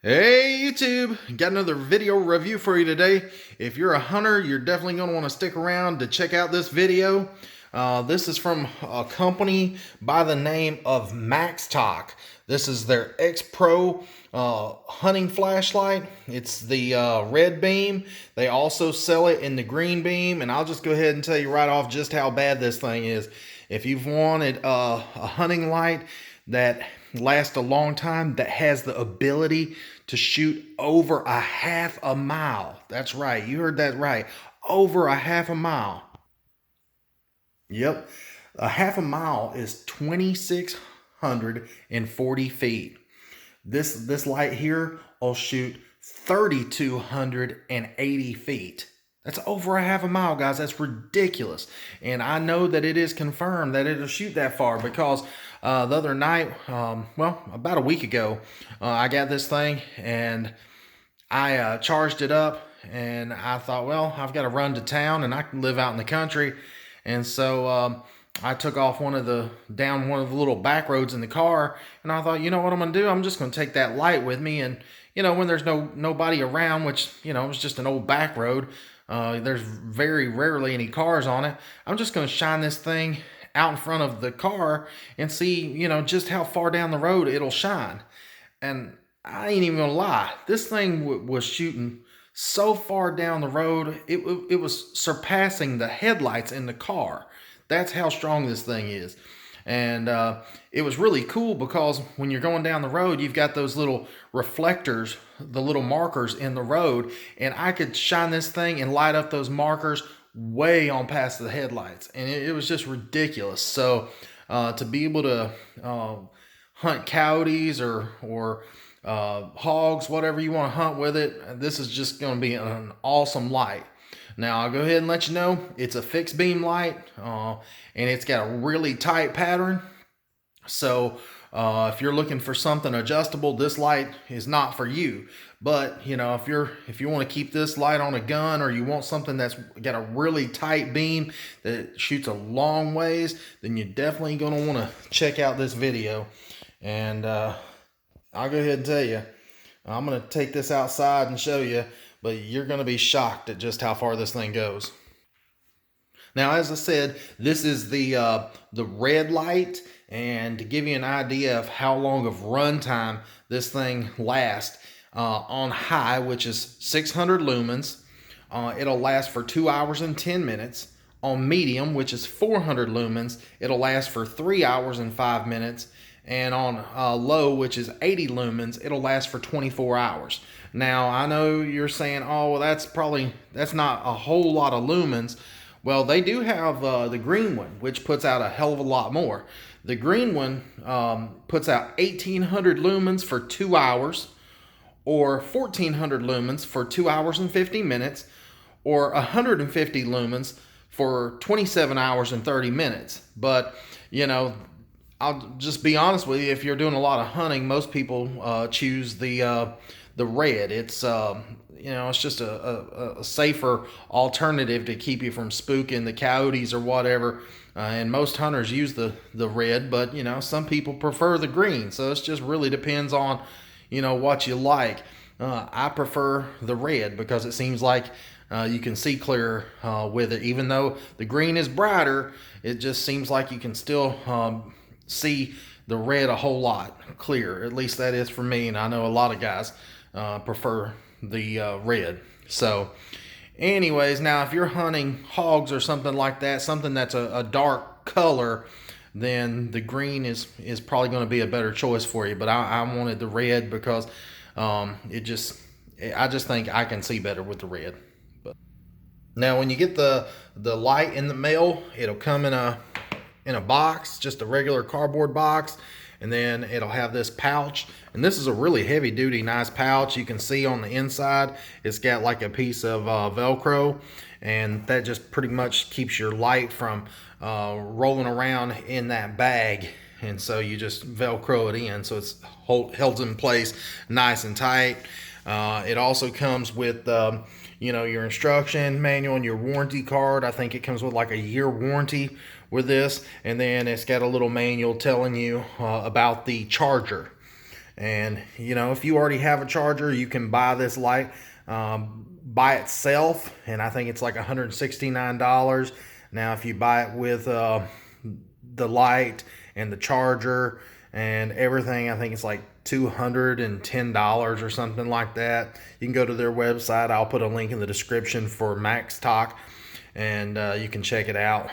Hey YouTube, got another video review for you today. If you're a hunter, you're definitely going to want to stick around to check out this video. This is from a company by the name of MAXTOCH. This is their X Pro hunting flashlight. It's the red beam. They also sell it in the green beam, and I'll just go ahead and tell you right off just how bad this thing is. If you've wanted a hunting light that lasts a long time, that has the ability to shoot over a half a mile. That's right, you heard that right. Over a half a mile. Yep, a half a mile is 2,640 feet. This light here will shoot 3,280 feet. That's over a half a mile, guys. That's ridiculous. And I know that it is confirmed that it'll shoot that far because the other night, well, about a week ago, I got this thing and I charged it up, and I thought, well, I've got to run to town and I can live out in the country. And so I took off down one of the little back roads in the car, and I thought, you know what I'm going to do? I'm just going to take that light with me, and when there's nobody around, which it was just an old back road, there's very rarely any cars on it. I'm just going to shine this thing out in front of the car and see, just how far down the road it'll shine. And I ain't even gonna lie, this thing was shooting so far down the road, it was surpassing the headlights in the car. That's how strong this thing is. And it was really cool because when you're going down the road, you've got those little reflectors, the little markers in the road, and I could shine this thing and light up those markers way on past the headlights, and it was just ridiculous. So to be able to hunt coyotes or hogs, whatever you want to hunt with it, this is just going to be an awesome light. Now, I'll go ahead and let you know, it's a fixed beam light, and it's got a really tight pattern. So if you're looking for something adjustable, this light is not for you. But if you want to keep this light on a gun, or you want something that's got a really tight beam that shoots a long ways, then you're definitely going to want to check out this video. And I'll go ahead and tell you, I'm going to take this outside and show you, but you're going to be shocked at just how far this thing goes. Now, as I said, this is the red light, and to give you an idea of how long of run time this thing lasts, on high, which is 600 lumens, it'll last for 2 hours and 10 minutes. On medium, which is 400 lumens, it'll last for 3 hours and 5 minutes. And on low, which is 80 lumens, it'll last for 24 hours. Now, I know you're saying, oh, well, that's not a whole lot of lumens. Well, they do have the green one, which puts out a hell of a lot more. The green one puts out 1,800 lumens for 2 hours, or 1,400 lumens for 2 hours and 50 minutes, or 150 lumens for 27 hours and 30 minutes. But, I'll just be honest with you, if you're doing a lot of hunting, most people choose the red. It's it's just a safer alternative to keep you from spooking the coyotes or whatever. And most hunters use the red, but some people prefer the green. So it just really depends on what you like. I prefer the red because it seems like you can see clearer with it. Even though the green is brighter, it just seems like you can still see the red a whole lot clearer. At least that is for me, and I know a lot of guys prefer the red. So anyways, now if you're hunting hogs or something like that, something that's a dark color, then the green is probably going to be a better choice for you. But I wanted the red because I just think I can see better with the red. But now, when you get the light in the mail, it'll come in a box, just a regular cardboard box, and then it'll have this pouch. And this is a really heavy duty, nice pouch. You can see on the inside, it's got like a piece of Velcro, and that just pretty much keeps your light from rolling around in that bag. And so you just Velcro it in, so it's held in place nice and tight. It also comes with your instruction manual and your warranty card. I think it comes with like a year warranty with this, and then it's got a little manual telling you about the charger. And you know, if you already have a charger, you can buy this light by itself, and I think it's like $169. Now if you buy it with the light and the charger and everything, I think it's like $210 or something like that. You can go to their website. I'll put a link in the description for MAXTOCH, and you can check it out.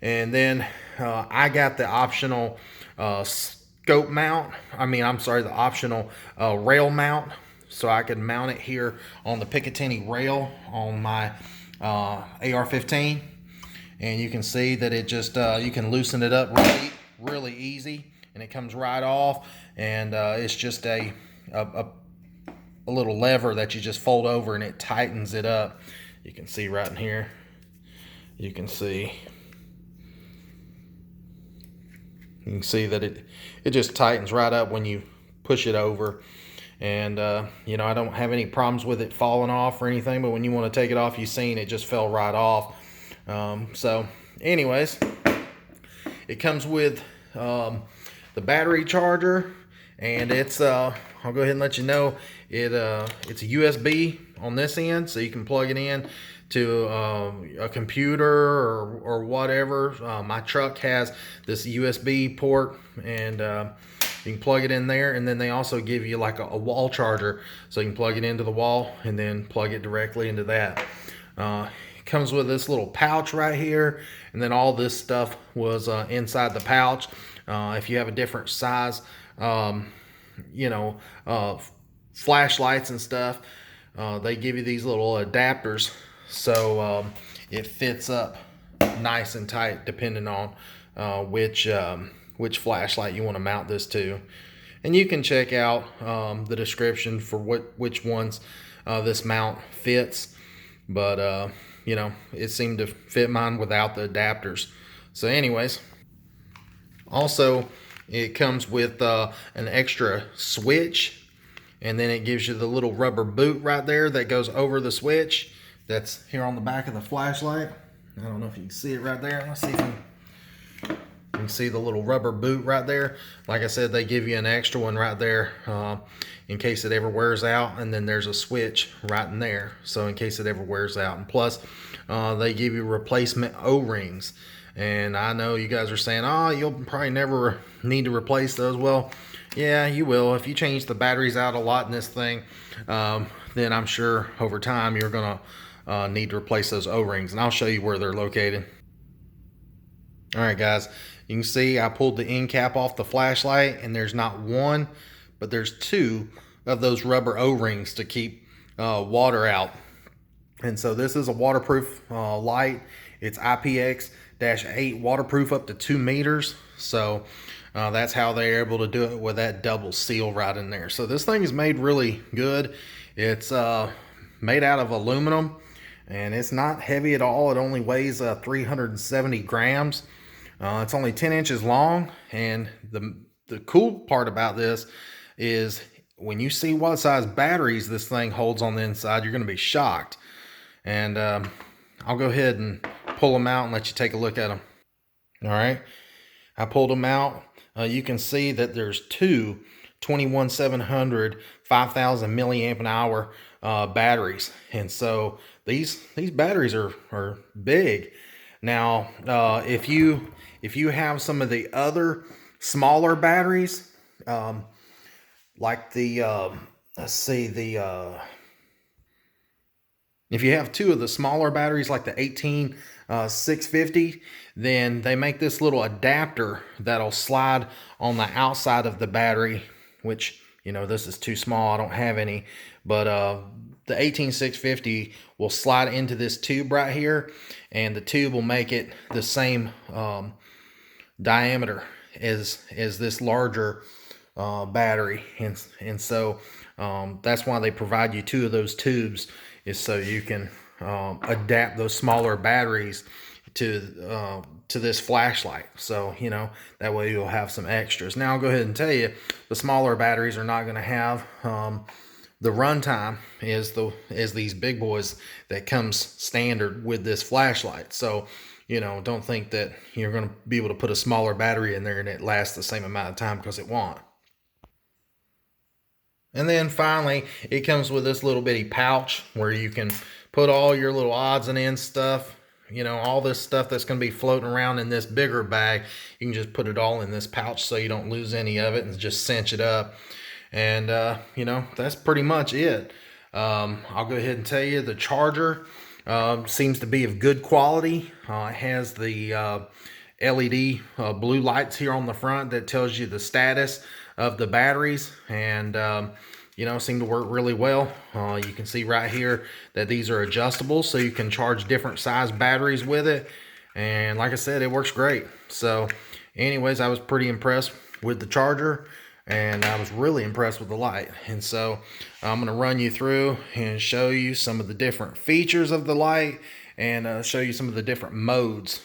And then I got the optional scope mount. I'm sorry, the optional rail mount, so I could mount it here on the Picatinny rail on my AR-15. And you can see that it just you can loosen it up really easy, and it comes right off. And it's just a little lever that you just fold over, and it tightens it up. You can see right in here. You can see that it just tightens right up when you push it over. And you know, I don't have any problems with it falling off or anything, but when you want to take it off, you've seen it just fell right off. So anyways, it comes with the battery charger, and it's I'll go ahead and let you know it's a USB on this end, so you can plug it in to a computer or whatever. My truck has this USB port, and you can plug it in there, and then they also give you like a wall charger, so you can plug it into the wall and then plug it directly into that. It comes with this little pouch right here, and then all this stuff was inside the pouch. If you have a different size, you know, flashlights and stuff, they give you these little adapters, so it fits up nice and tight depending on which flashlight you want to mount this to. And you can check out the description for which ones this mount fits, but you know, it seemed to fit mine without the adapters. So anyways, also it comes with an extra switch, and then it gives you the little rubber boot right there that goes over the switch. That's here on the back of the flashlight. I don't know if you can see it right there. Let's see if you can see the little rubber boot right there. Like I said, they give you an extra one right there in case it ever wears out, and then there's a switch right in there, so in case it ever wears out. And plus they give you replacement O-rings, and I know you guys are saying, oh, you'll probably never need to replace those. Well, yeah, you will. If you change the batteries out a lot in this thing, then I'm sure over time you're gonna need to replace those O-rings, and I'll show you where they're located. All right, guys, you can see I pulled the end cap off the flashlight, and there's not one, but there's two of those rubber O-rings to keep water out. And so this is a waterproof light. It's IPX-8 waterproof up to 2 meters. So that's how they're able to do it with that double seal right in there. So this thing is made really good. It's made out of aluminum, and it's not heavy at all. It only weighs 370 grams. It's only 10 inches long, and the cool part about this is when you see what size batteries this thing holds on the inside, you're going to be shocked. And I'll go ahead and pull them out and let you take a look at them. All right, I pulled them out. You can see that there's two 21700 5000 milliamp an hour batteries, and so these batteries are big. Now if you have some of the other smaller batteries, like the let's see, if you have two of the smaller batteries like the 18650, then they make this little adapter that'll slide on the outside of the battery, which, you know, this is too small, I don't have any, but the 18650 will slide into this tube right here, and the tube will make it the same diameter as this larger battery, and so that's why they provide you two of those tubes, is so you can adapt those smaller batteries to this flashlight. So, you know, that way you'll have some extras. Now I'll go ahead and tell you, the smaller batteries are not going to have the runtime as these big boys that comes standard with this flashlight. So, you know, don't think that you're going to be able to put a smaller battery in there and it lasts the same amount of time, because it won't. And then finally, it comes with this little bitty pouch where you can put all your little odds and ends stuff. You know, all this stuff that's going to be floating around in this bigger bag, you can just put it all in this pouch so you don't lose any of it and just cinch it up. And, you know, that's pretty much it. I'll go ahead and tell you the charger seems to be of good quality. It has the LED blue lights here on the front that tells you the status of the batteries, and you know, seem to work really well. You can see right here that these are adjustable, so you can charge different size batteries with it. And like I said, it works great. So anyways, I was pretty impressed with the charger, and I was really impressed with the light. And so I'm going to run you through and show you some of the different features of the light, and show you some of the different modes.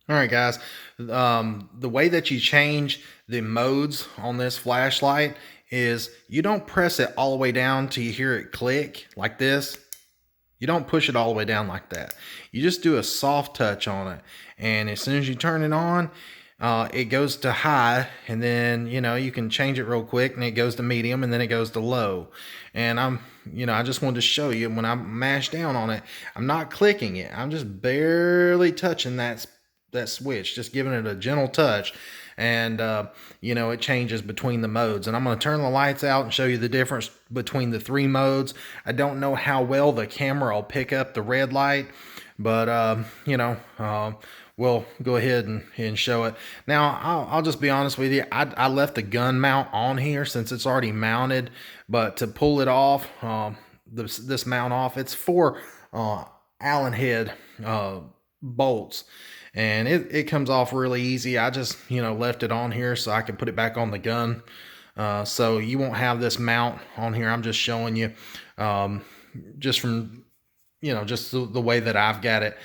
All right, guys. The way that you change the modes on this flashlight is you don't press it all the way down till you hear it click like this. You don't push it all the way down like that. You just do a soft touch on it. And as soon as you turn it on, it goes to high, and then, you know, you can change it real quick, and it goes to medium, and then it goes to low. And I just wanted to show you when I mash down on it, I'm not clicking it. I'm just barely touching that switch, just giving it a gentle touch. And you know, it changes between the modes. And I'm going to turn the lights out and show you the difference between the three modes. I don't know how well the camera will pick up the red light, but you know, we'll go ahead and show it. Now, I'll just be honest with you. I left the gun mount on here since it's already mounted, but to pull it off, this mount off, it's 4 Allen head bolts, and it comes off really easy. I just, you know, left it on here so I can put it back on the gun. So you won't have this mount on here. I'm just showing you just from, you know, just the way that I've got it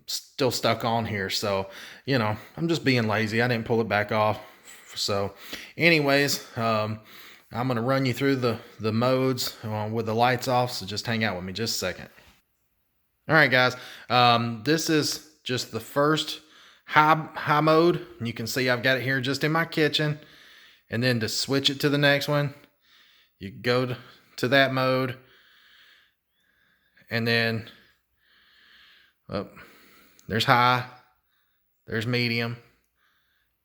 still stuck on here. So, you know, I'm just being lazy. I didn't pull it back off. So anyways, I'm going to run you through the modes with the lights off. So just hang out with me just a second. All right, guys. This is just the first high mode. You can see I've got it here just in my kitchen. And then to switch it to the next one, you go to that mode. And then there's high, there's medium,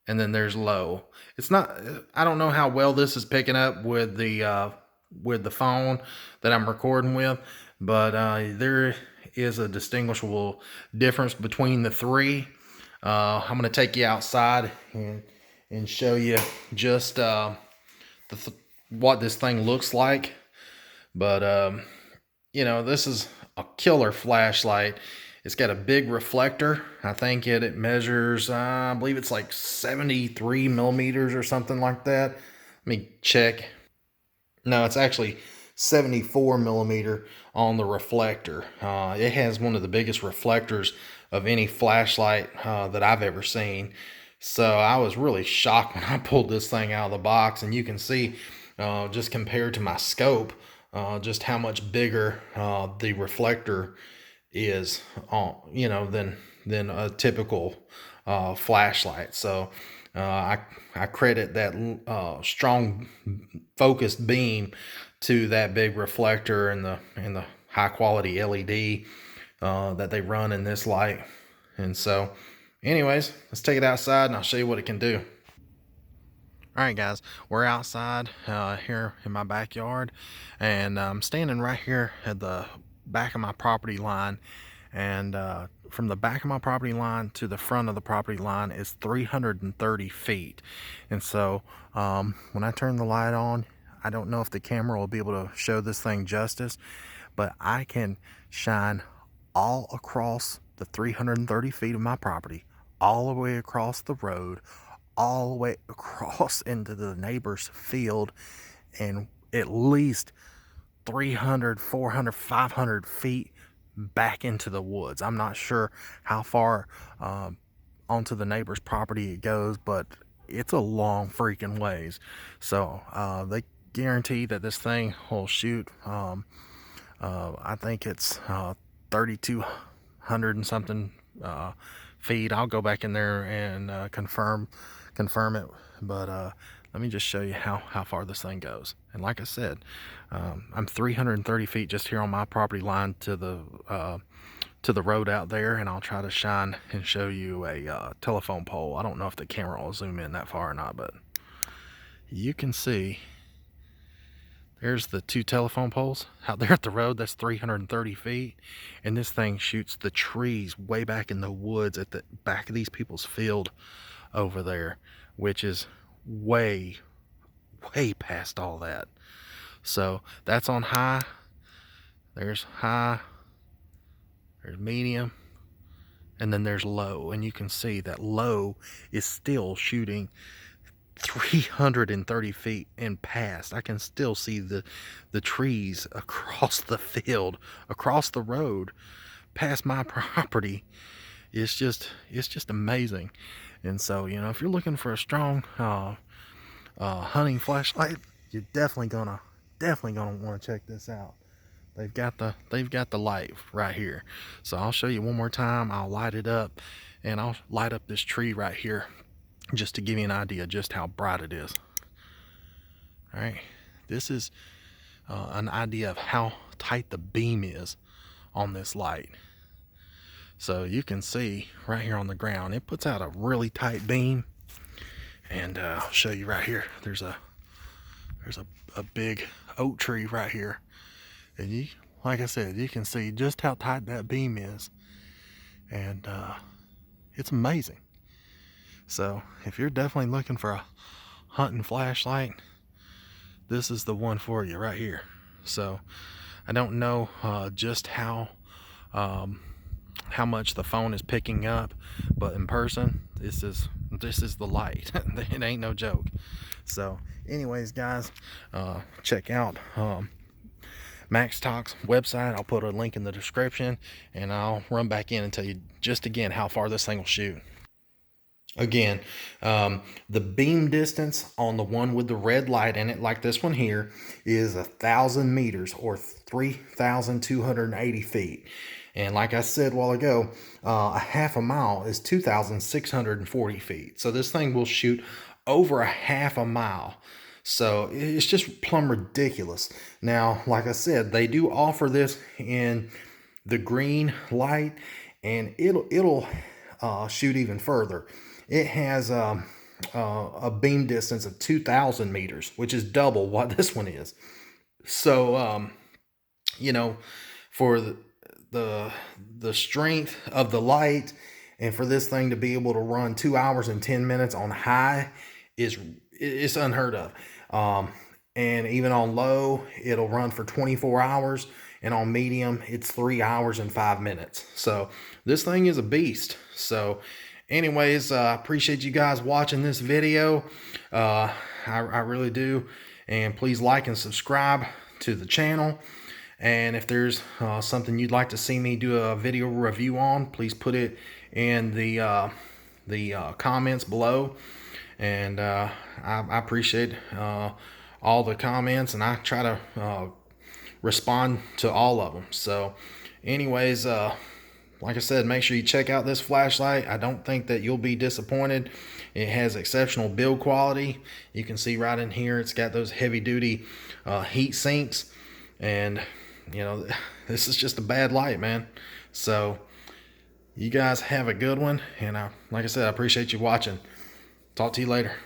and then there's low. It's not, I don't know how well this is picking up with the phone that I'm recording with, but there is a distinguishable difference between the three. I'm going to take you outside and show you just what this thing looks like. But you know, this is a killer flashlight. It's got a big reflector. I think it measures, I believe it's like 73 millimeters or something like that. Let me check. No, it's actually 74 millimeter on the reflector. It has one of the biggest reflectors of any flashlight that I've ever seen. So I was really shocked when I pulled this thing out of the box, and you can see just compared to my scope, just how much bigger the reflector is on, you know, than a typical flashlight. So I credit that strong focused beam to that big reflector and the high quality LED that they run in this light. And so anyways, let's take it outside and I'll show you what it can do. All right, guys, we're outside here in my backyard, and I'm standing right here at the back of my property line. And from the back of my property line to the front of the property line is 330 feet. And so when I turn the light on, I don't know if the camera will be able to show this thing justice, but I can shine all across the 330 feet of my property, all the way across the road, all the way across into the neighbor's field, and at least 300, 400, 500 feet back into the woods. I'm not sure how far onto the neighbor's property it goes, but it's a long freaking ways. So they guarantee that this thing will shoot, I think it's 3,200 and something feet. I'll go back in there and confirm it, but let me just show you how far this thing goes. And like I said, I'm 330 feet just here on my property line to the road out there, and I'll try to shine and show you a telephone pole. I don't know if the camera will zoom in that far or not, but you can see there's the 2 telephone poles out there at the road. That's 330 feet, and this thing shoots the trees way back in the woods at the back of these people's field over there, which is way past all that. So that's on high. There's high, there's medium, and then there's low, and you can see that low is still shooting 330 feet and past. I can still see the trees across the field, across the road, past my property. It's just amazing. And so, you know, if you're looking for a strong hunting flashlight, you're definitely gonna want to check this out. They've got the light right here. So I'll show you one more time. I'll light it up, and I'll light up this tree right here just to give you an idea just how bright it is. All right, this is an idea of how tight the beam is on this light. So you can see right here on the ground, it puts out a really tight beam. And I'll show you right here. There's a big oak tree right here, and you, like I said, you can see just how tight that beam is, and it's amazing. So if you're definitely looking for a hunting flashlight, this is the one for you right here. So I don't know just how much the phone is picking up, but in person, this is the light. It ain't no joke. So anyways, guys, check out MAXTOCH's website. I'll put a link in the description, and I'll run back in and tell you just again how far this thing will shoot. Again, the beam distance on the one with the red light in it, like this one here, is 1,000 meters or 3,280 feet. And like I said a while ago, a half a mile is 2,640 feet. So this thing will shoot over a half a mile. So it's just plumb ridiculous. Now, like I said, they do offer this in the green light, and it'll shoot even further. It has a beam distance of 2,000 meters, which is double what this one is. So, you know, for the strength of the light, and for this thing to be able to run 2 hours and 10 minutes on high it's unheard of. And even on low, it'll run for 24 hours, and on medium, it's 3 hours and 5 minutes. So this thing is a beast. So anyways, I appreciate you guys watching this video. I really do. And please like and subscribe to the channel. And if there's something you'd like to see me do a video review on, please put it in the comments below. And I appreciate all the comments, and I try to respond to all of them. So anyways, like I said, make sure you check out this flashlight. I don't think that you'll be disappointed. It has exceptional build quality. You can see right in here, it's got those heavy duty heat sinks, and you know, this is just a bad light, man. So you guys have a good one, and like I said, I appreciate you watching. Talk to you later.